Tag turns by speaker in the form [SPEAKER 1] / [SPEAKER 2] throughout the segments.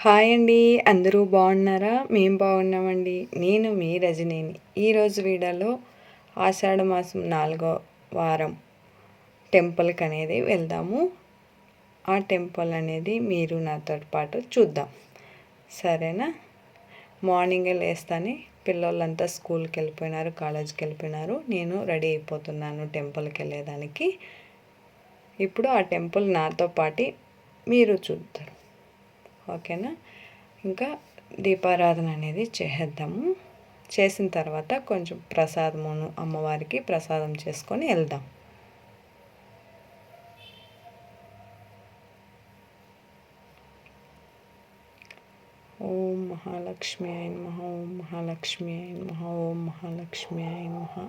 [SPEAKER 1] Hi అండి. అందరూ బాగున్నారా? మేము బాగున్నామండి. నేను మీ రజనీని. ఈరోజు వీడియోలో ఆషాఢ మాసం 4వ వారం టెంపుల్కి అనేది వెళ్దాము. ఆ టెంపుల్ అనేది మీరు నాతో పాటు చూద్దాం, సరేనా? మార్నింగే లేస్తానే పిల్లలంతా స్కూల్కి వెళ్ళిపోయినారు, కాలేజ్కి వెళ్ళిపోయినారు. నేను రెడీ అయిపోతున్నాను టెంపుల్కి వెళ్ళేదానికి. ఇప్పుడు ఆ టెంపుల్ నాతో పాటు మీరు చూద్దరు, ఓకేనా? ఇంకా దీపారాధన అనేది చేసేద్దాము. చేసిన తర్వాత కొంచెం ప్రసాదమును అమ్మవారికి ప్రసాదం చేసుకొని వెళ్దాం. ఓం మహాలక్ష్మి అయి నమః, ఓం మహాలక్ష్మి అయి నమః, ఓం మహాలక్ష్మి అయి నమః.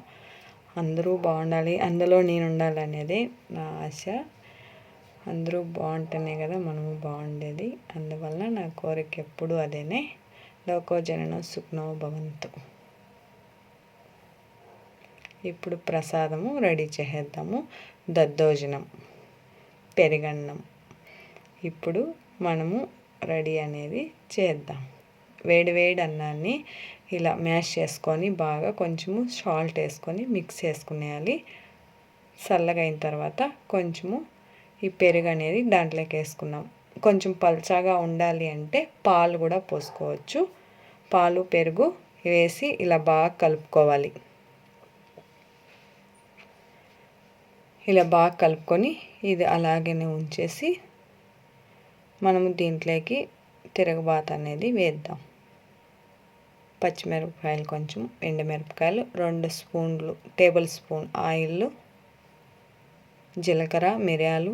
[SPEAKER 1] అందరూ బాగుండాలి, అందులో నేను ఉండాలి అనేది నా ఆశ. అందరూ బాగుంటేనే కదా మనము బాగుండేది. అందువల్ల నా కోరిక ఎప్పుడు అదేనే. లోకో జననో సుఖనో భవంతు. ఇప్పుడు ప్రసాదము రెడీ చేసేద్దాము. దద్దోజనం, పెరుగన్నం. ఇప్పుడు మనము రెడీ అనేది చేద్దాం. వేడి వేడి అన్నాన్ని ఇలా మ్యాష్ చేసుకొని బాగా కొంచెము సాల్ట్ వేసుకొని మిక్స్ చేసుకునేయాలి. చల్లగా అయిన తర్వాత కొంచెము ఈ పెరుగు అనేది దాంట్లోకి వేసుకున్నాం. కొంచెం పల్చాగా ఉండాలి అంటే పాలు కూడా పోసుకోవచ్చు. పాలు పెరుగు వేసి ఇలా బాగా కలుపుకోవాలి. ఇలా బాగా కలుపుకొని ఇది అలాగే ఉంచేసి మనము దీంట్లోకి తిరగబాత అనేది వేద్దాం. పచ్చిమిరపకాయలు, కొంచెం ఎండుమిరపకాయలు, 2 స్పూన్లు టేబుల్ స్పూన్ ఆయిల్, జీలకర్ర, మిరియాలు,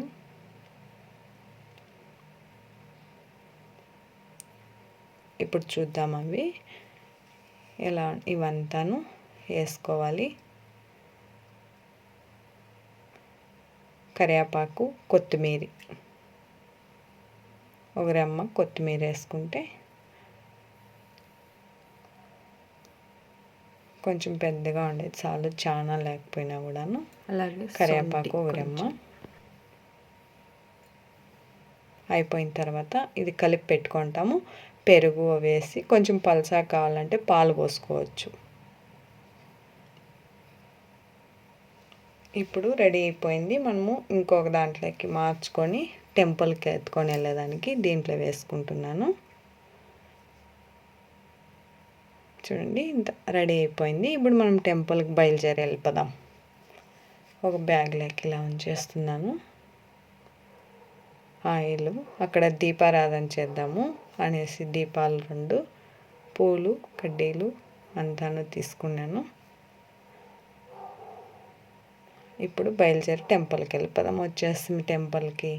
[SPEAKER 1] ఇప్పుడు చూద్దాం అవి ఎలా. ఇవంతాను వేసుకోవాలి. కరివేపాకు, కొత్తిమీర, ఒక రెమ్మ కొత్తిమీర వేసుకుంటే కొంచెం పెద్దగా ఉండేది చాలు, చాలా లేకపోయినా కూడాను. అలాగే కరివేపాకు ఒక రెమ్మ. అయిపోయిన తర్వాత ఇది కలిపి పెట్టుకుంటాము. పెరుగు వేసి కొంచెం పల్చగా కావాలంటే పాలు పోసుకోవచ్చు. ఇప్పుడు రెడీ అయిపోయింది. మనము ఇంకొక దాంట్లోకి మార్చుకొని టెంపుల్కి ఎత్తుకొని వెళ్ళేదానికి దీంట్లో వేసుకుంటున్నాను. చూడండి, ఇంత రెడీ అయిపోయింది. ఇప్పుడు మనం టెంపుల్కి బయలుదేరి వెళ్ళిపోదాం. ఒక బ్యాగ్లోకి ఇలా ఉంచేస్తున్నాను ఆయిల్. అక్కడ దీపారాధన చేద్దాము అనేసి దీపాలు 2, పూలు, కడ్డీలు అంతాను తీసుకున్నాను. ఇప్పుడు బయలుదేరి టెంపుల్కి వెళ్ళిపోదాం. వచ్చేస్తుంది టెంపుల్కి.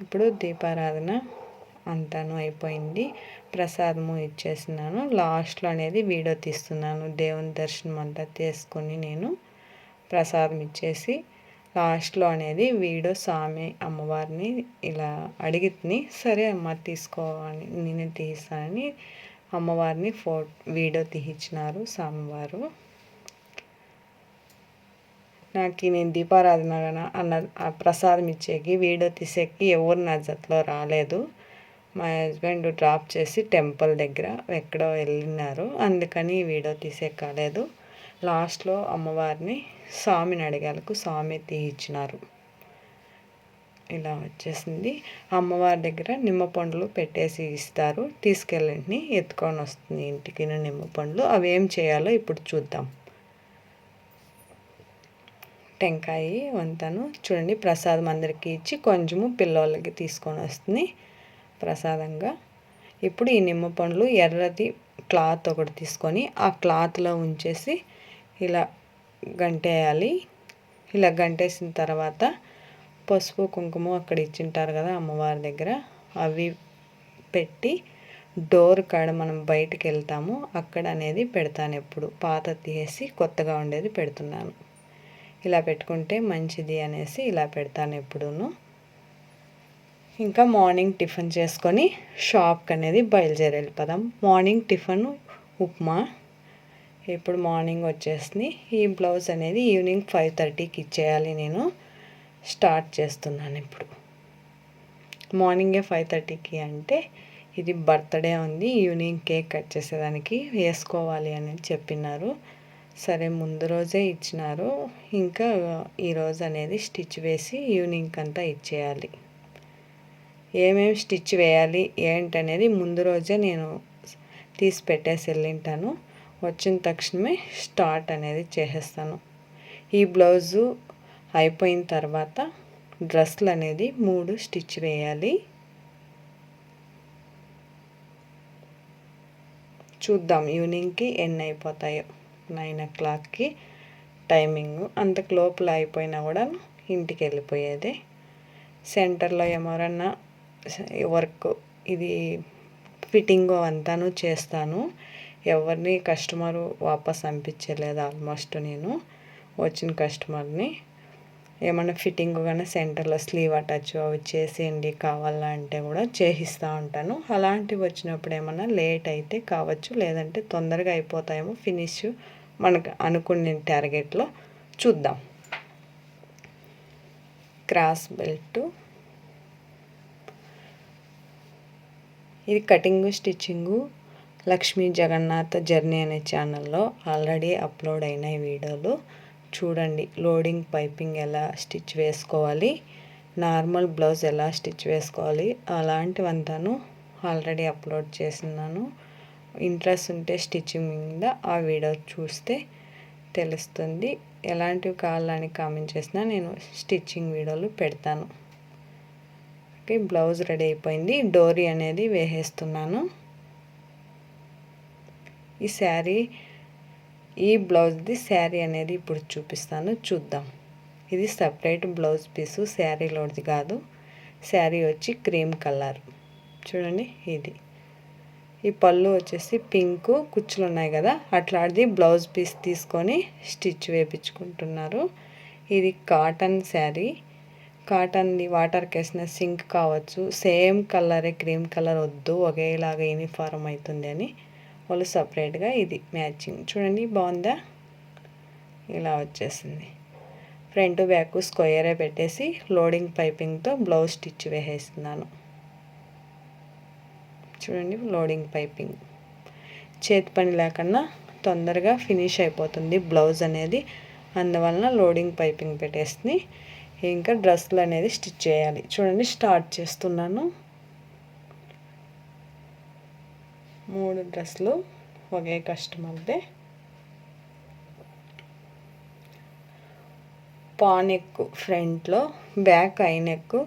[SPEAKER 1] ఇప్పుడు దీపారాధన అంతాను అయిపోయింది. ప్రసాదము ఇచ్చేసినాను. లాస్ట్లో అనేది వీడియో తీస్తున్నాను. దేవుని దర్శనం అంతా చేసుకొని నేను ప్రసాదం ఇచ్చేసి లాస్ట్లో అనేది వీడియో స్వామి అమ్మవారిని ఇలా అడిగితిని. సరే అమ్మ తీసుకోవాలి, నేనే తీస్తానని అమ్మవారిని వీడియో తీయించినారు స్వామివారు. నాకు నేను దీపారాధన అన్న ప్రసాదం ఇచ్చేకి వీడియో తీసేకి ఎవరు నా జతలో రాలేదు. మా హస్బెండ్ డ్రాప్ చేసి టెంపుల్ దగ్గర ఎక్కడో వెళ్ళినారు, అందుకని వీడియో తీసే కాలేదు. లాస్ట్లో అమ్మవారిని స్వామిని అడిగాలకు స్వామి తీయించినారు. ఇలా వచ్చేసింది. అమ్మవారి దగ్గర నిమ్మ పండ్లు పెట్టేసి ఇస్తారు. తీసుకెళ్ళండి, ఎత్తుకొని వస్తుంది ఇంటికి నిమ్మ పండ్లు. అవి ఏం చేయాలో ఇప్పుడు చూద్దాం. టెంకాయ వంతాను చూడండి, ప్రసాదం అందరికీ ఇచ్చి కొంచెము పిల్లోళ్ళకి తీసుకొని వస్తుంది ప్రసాదంగా. ఇప్పుడు ఈ నిమ్మ పండ్లు ఎర్రది క్లాత్ ఒకటి తీసుకొని ఆ క్లాత్లో ఉంచేసి ఇలా గంటేయాలి. ఇలా గంటేసిన తర్వాత పసుపు కుంకుమ అక్కడ ఇచ్చింటారు కదా అమ్మవారి దగ్గర, అవి పెట్టి డోర్ కాడ మనం బయటికి వెళ్తాము అక్కడ అనేది పెడతాను. ఎప్పుడు పాత తీసి కొత్తగా ఉండేది పెడుతున్నాను. ఇలా పెట్టుకుంటే మంచిది అనేసి ఇలా పెడతాను ఎప్పుడూను. ఇంకా మార్నింగ్ టిఫిన్ చేసుకొని షాప్కి అనేది బయలుదేరి వెళ్ళిపోదాం. Morning tiffin upma. ఇప్పుడు మార్నింగ్ వచ్చేసి ఈ బ్లౌజ్ అనేది ఈవినింగ్ 5:30కి ఇచ్చేయాలి. నేను స్టార్ట్ చేస్తున్నాను ఇప్పుడు. మార్నింగే 5:30కి అంటే ఇది బర్త్డే ఉంది, ఈవినింగ్ కేక్ కట్ చేసేదానికి వేసుకోవాలి అని చెప్పినారు. సరే ముందు రోజే ఇచ్చినారు, ఇంకా ఈరోజు అనేది స్టిచ్ వేసి ఈవినింగ్ అంతా ఇచ్చేయాలి. ఏమేమి స్టిచ్ వేయాలి ఏంటనేది ముందు రోజే నేను తీసి పెట్టేసి వెళ్ళింటాను. వచ్చిన తక్షణమే స్టార్ట్ అనేది చేసేస్తాను. ఈ బ్లౌజు అయిపోయిన తర్వాత డ్రెస్సులు అనేది 3 స్టిచ్ వేయాలి. చూద్దాం ఈవినింగ్కి ఎన్ని అయిపోతాయో. 9 o'clockకి టైమింగ్. అంతకు లోపల అయిపోయినా కూడా ఇంటికి వెళ్ళిపోయేదే. సెంటర్లో ఎవరన్నా వర్క్ ఇది ఫిట్టింగ్ అంతాను చేస్తాను. ఎవరిని కస్టమరు వాపస్ పంపించలేదు. ఆల్మోస్ట్ నేను వచ్చిన కస్టమర్ని ఏమన్నా ఫిట్టింగ్ కానీ సెంటర్లో స్లీవ్ అటాచ్ అవి చేసేయండి కావాలా అంటే కూడా చేయిస్తూ ఉంటాను. అలాంటివి వచ్చినప్పుడు ఏమన్నా లేట్ అయితే కావచ్చు, లేదంటే తొందరగా అయిపోతాయేమో. ఫినిష్ మనకు అనుకునే టార్గెట్లో చూద్దాం. క్రాస్ బెల్ట్ ఇది cutting stitching Lakshmi Jagannath journey అనే ఛానల్లో ఆల్రెడీ అప్లోడ్ అయినాయి వీడియోలు చూడండి. లోడింగ్ పైపింగ్ ఎలా స్టిచ్ వేసుకోవాలి, నార్మల్ బ్లౌజ్ ఎలా స్టిచ్ వేసుకోవాలి అలాంటివంతాను ఆల్రెడీ అప్లోడ్ చేస్తున్నాను. ఇంట్రెస్ట్ ఉంటే స్టిచ్చింగ్ మీద ఆ వీడియో చూస్తే తెలుస్తుంది. ఎలాంటివి కావాలని కామెంట్ చేసినా నేను స్టిచ్చింగ్ వీడియోలు పెడతాను. ఓకే, బ్లౌజ్ రెడీ అయిపోయింది. డోరీ అనేది వేసేస్తున్నాను. ఈ శారీ ఈ బ్లౌజ్ది శారీ అనేది ఇప్పుడు చూపిస్తాను, చూద్దాం. ఇది సపరేట్ బ్లౌజ్ పీసు, శారీలోది కాదు. శారీ వచ్చి క్రీమ్ కలర్ చూడండి. ఇది ఈ పళ్ళు వచ్చేసి పింక్ కుచ్చులు ఉన్నాయి కదా, అట్లాంటిది బ్లౌజ్ పీస్ తీసుకొని స్టిచ్ వేయించుకుంటున్నారు. ఇది కాటన్ శారీ. కాటన్ది వాటర్కి వేసిన సింక్ కావచ్చు, సేమ్ కలరే క్రీమ్ కలర్ వద్దు ఒకేలాగా యూనిఫార్మ్ అవుతుంది అని వాళ్ళు సపరేట్గా ఇది మ్యాచింగ్ చూడండి. బాగుందా? ఇలా వచ్చేసింది. ఫ్రంట్ బ్యాక్ స్క్వేరే పెట్టేసి లోడింగ్ పైపింగ్తో బ్లౌజ్ స్టిచ్ వేసేస్తున్నాను. చూడండి, లోడింగ్ పైపింగ్ చేతి పని లేకుండా తొందరగా ఫినిష్ అయిపోతుంది బ్లౌజ్ అనేది. అందువలన లోడింగ్ పైపింగ్ పెట్టేసి ఇంకా డ్రెస్సులు అనేది స్టిచ్ చేయాలి. చూడండి, స్టార్ట్ చేస్తున్నాను. 3 డ్రెస్సులు ఒకే కస్టమర్దే. పా నెక్ ఫ్రంట్లో, బ్యాక్ ఐ నెక్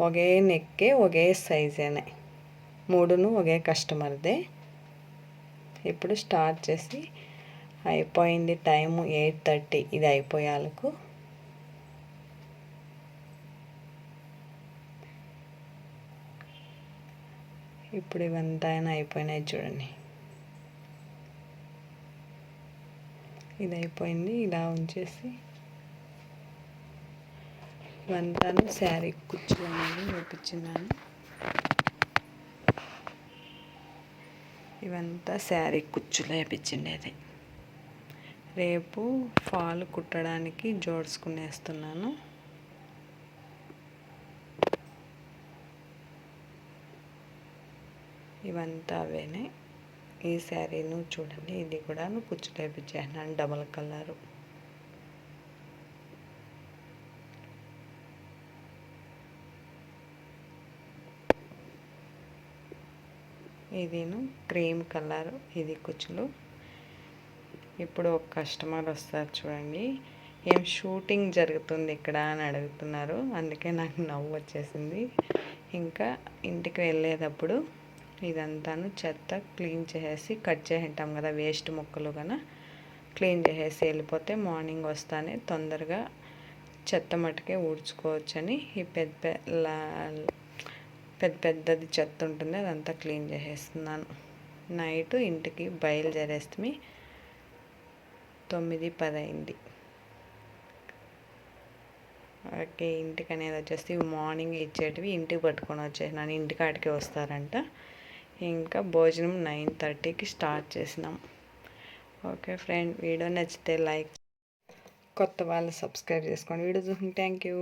[SPEAKER 1] ఒకే నెక్కే, ఒకే సైజేనే. 3ను ఒకే కస్టమర్దే. ఇప్పుడు స్టార్ట్ చేసి అయిపోయింది. టైము 8:30. ఇది అయిపోయాలకు ఇప్పుడు ఇవంతా అయిపోయినాయి చూడండి. ఇది అయిపోయింది. ఇలా ఉంచేసి ఇవంతాను శారీ కుచ్చులు అనేది వేపించినాను. ఇవంతా శారీ కుచ్చులు వేపించిండేది. రేపు ఫాల్ కుట్టడానికి జోడ్చుకునేస్తున్నాను. ఇవంతా అవేనే. ఈ శారీను చూడండి, ఇది కూడా కుచ్చులు వేపించేసినాను డబల్ కలరు. ఇదిను క్రీమ్ కలరు, ఇది కుచ్చులు. ఇప్పుడు ఒక కస్టమర్ వస్తారు చూడండి. ఏం షూటింగ్ జరుగుతుంది ఇక్కడ అని అడుగుతున్నారు. అందుకే నాకు నవ్వు వచ్చేసింది. ఇంకా ఇంటికి వెళ్ళేటప్పుడు ఇదంతాను చెత్త క్లీన్ చేసేసి కట్ చేసి ఉంటాం కదా, వేస్ట్ ముక్కలు కన్నా క్లీన్ చేసేసి వెళ్ళిపోతే మార్నింగ్ వస్తానే తొందరగా చెత్త మట్టుకే ఊడ్చుకోవచ్చని ఈ పెద్దది చెత్త ఉంటుంది అదంతా క్లీన్ చేసేస్తున్నాను. నైట్ ఇంటికి బయలుదేరేస్తే 9:10 అయింది. ఓకే, ఇంటికి అనేది వచ్చేసి మార్నింగ్ ఇచ్చేటివి ఇంటికి పట్టుకొని వచ్చేసినాను. ఇంటికాడికి వస్తారంట. ఇంకా భోజనం 9:30కి స్టార్ట్ చేసినాం. ఓకే ఫ్రెండ్, వీడియో నచ్చితే లైక్, కొత్త వాళ్ళు సబ్స్క్రైబ్ చేసుకోండి. వీడియో చూసి థ్యాంక్ యూ.